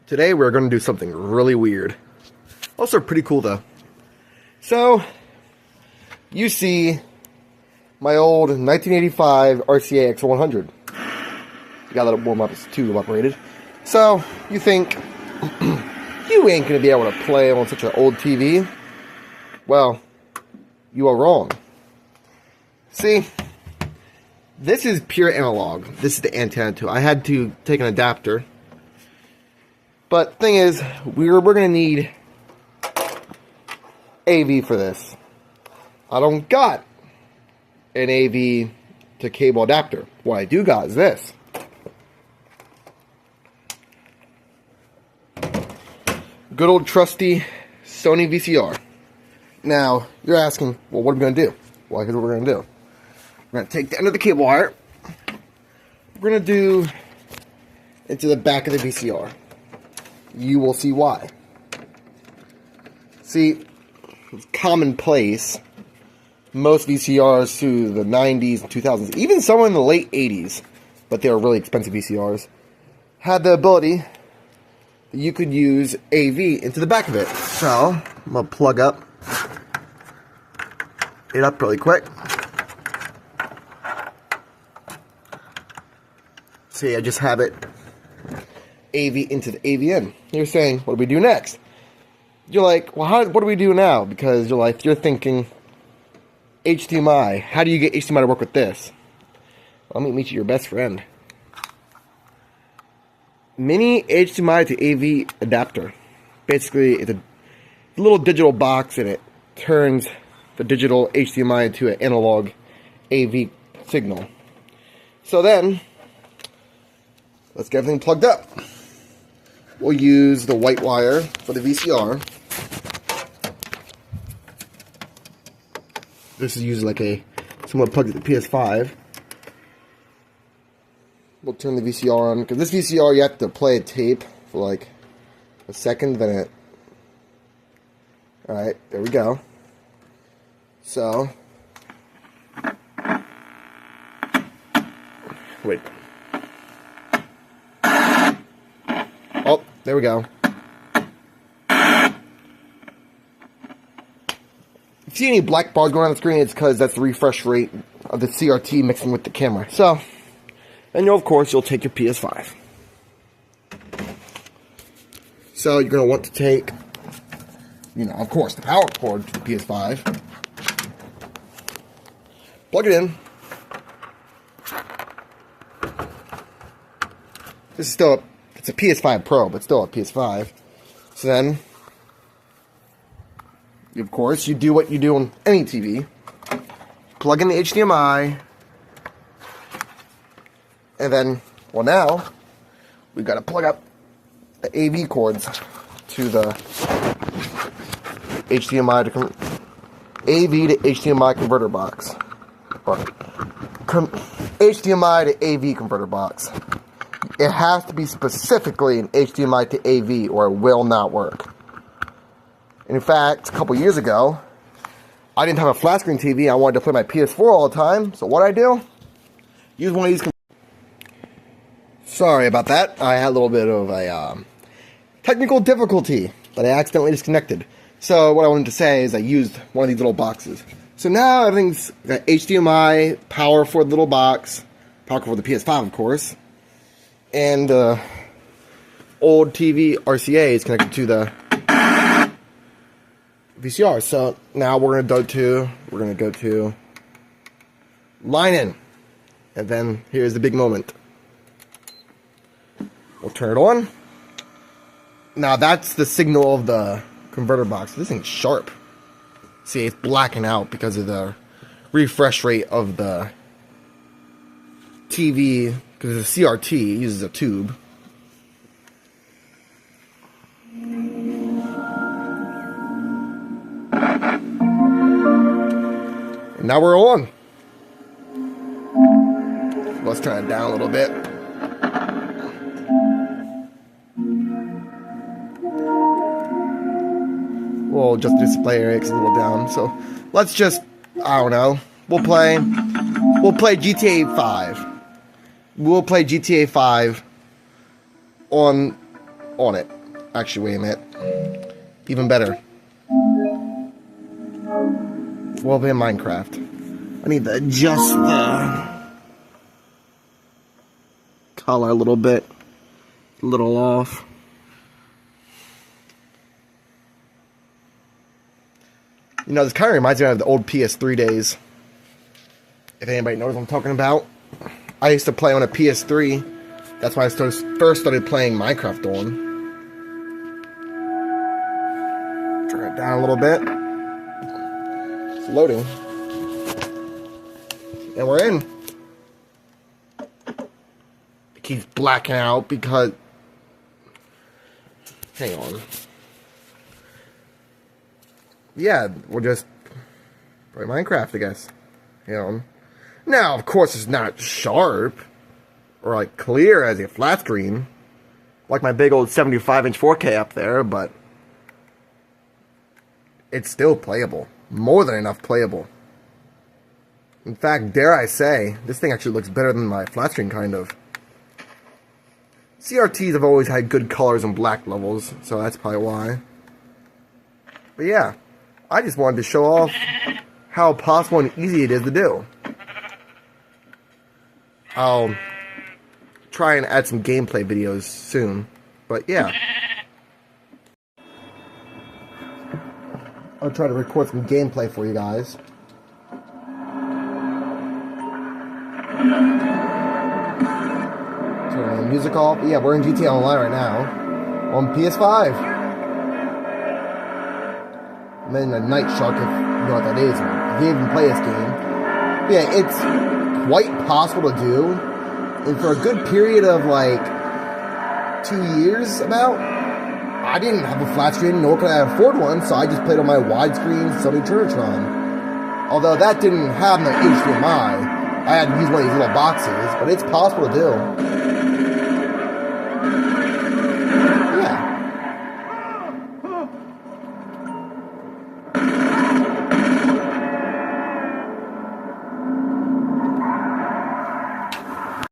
Today we're going to do something really weird. Also pretty cool though. So, you see my old 1985 RCA xl100. You got a little warm up, it's tube operated. So, you think, you ain't going to be able to play on such an old TV? Well, you are wrong. See, this is pure analog. This is the antenna to it. I had to take an adapter. But thing is, we're going to need AV for this. I don't got an AV to cable adapter. What I do got is this. Good old trusty Sony VCR. Now, you're asking, well, what are we going to do? Well, here's what we're going to do. We're going to take the end of the cable wire. We're going to do into the back of the VCR. You will see why. See, it's commonplace. Most VCRs through the 90s and 2000s, even some in the late 80s, but they were really expensive VCRs, had the ability that you could use AV into the back of it. So, I'm going to plug up it up really quick. See, I just have it AV into the AVN. You're saying, what do we do next? You're like, well, what do we do now? Because you're thinking, HDMI. How do you get HDMI to work with this? Well, let me meet you your best friend. Mini HDMI to AV adapter. Basically, it's a little digital box and it turns the digital HDMI into an analog AV signal. So then, let's get everything plugged up. We'll use the white wire for the VCR. This is used like a similar plug to the PS5. We'll turn the VCR on, because this VCR you have to play a tape for like a second, then it... Alright, there we go. So... Wait. Oh, there we go. If you see any black bars going on the screen, it's because that's the refresh rate of the CRT mixing with the camera. So, and of course, you'll take your PS5. So, you're going to want to take, of course, the power cord to the PS5. Plug it in. This is still, it's a PS5 Pro, but still a PS5. So then, of course, you do what you do on any TV. Plug in the HDMI. And then, well now, we've got to plug up the AV cords to the HDMI to AV to HDMI converter box. Or HDMI to AV converter box. It has to be specifically an HDMI to AV or it will not work. In fact, a couple years ago, I didn't have a flat screen TV. I wanted to play my PS4 all the time. So what I do? Use one of these. Sorry about that. I had a little bit of a technical difficulty that I accidentally disconnected. So what I wanted to say is I used one of these little boxes. So now everything's got HDMI, power for the little box, power for the PS5 of course, and old TV RCA is connected to the VCR. So now we're gonna go to line in, and then here's the big moment. We'll turn it on. Now that's the signal of the converter box. This thing's sharp. See, it's blacking out because of the refresh rate of the TV, because the CRT uses a tube. And now we're on. Let's turn it down a little bit. We'll just display area because it's a little down. So let's just, I don't know. We'll play GTA 5. We'll play GTA 5 on it. Actually, wait a minute. Even better. 12-bit Minecraft. I need to adjust the color a little bit. A little off. You know, this kind of reminds me of the old PS3 days. If anybody knows what I'm talking about. I used to play on a PS3. That's when I first started playing Minecraft on. Turn it down a little bit. It's loading. And we're in. It keeps blacking out because... Hang on. Yeah, we'll just play Minecraft, I guess. Hang on. Now, of course, it's not sharp or like clear as a flat screen, like my big old 75-inch 4K up there, but it's still playable. More than enough playable. In fact, dare I say, this thing actually looks better than my flat screen, kind of. CRTs have always had good colors and black levels, so that's probably why. But yeah, I just wanted to show off how possible and easy it is to do. I'll try and add some gameplay videos soon, but yeah. I'll try to record some gameplay for you guys. Turn the music off. Yeah, we're in GTA Online right now. On PS5. And then a Night Shark, if you know what that is. If you even play this game. Yeah, it's quite possible to do. And for a good period of like 2 years about, I didn't have a flat screen, nor could I afford one, so I just played on my widescreen Sony Trinitron. Although that didn't have no HDMI, I had to use one of these little boxes, but it's possible to do.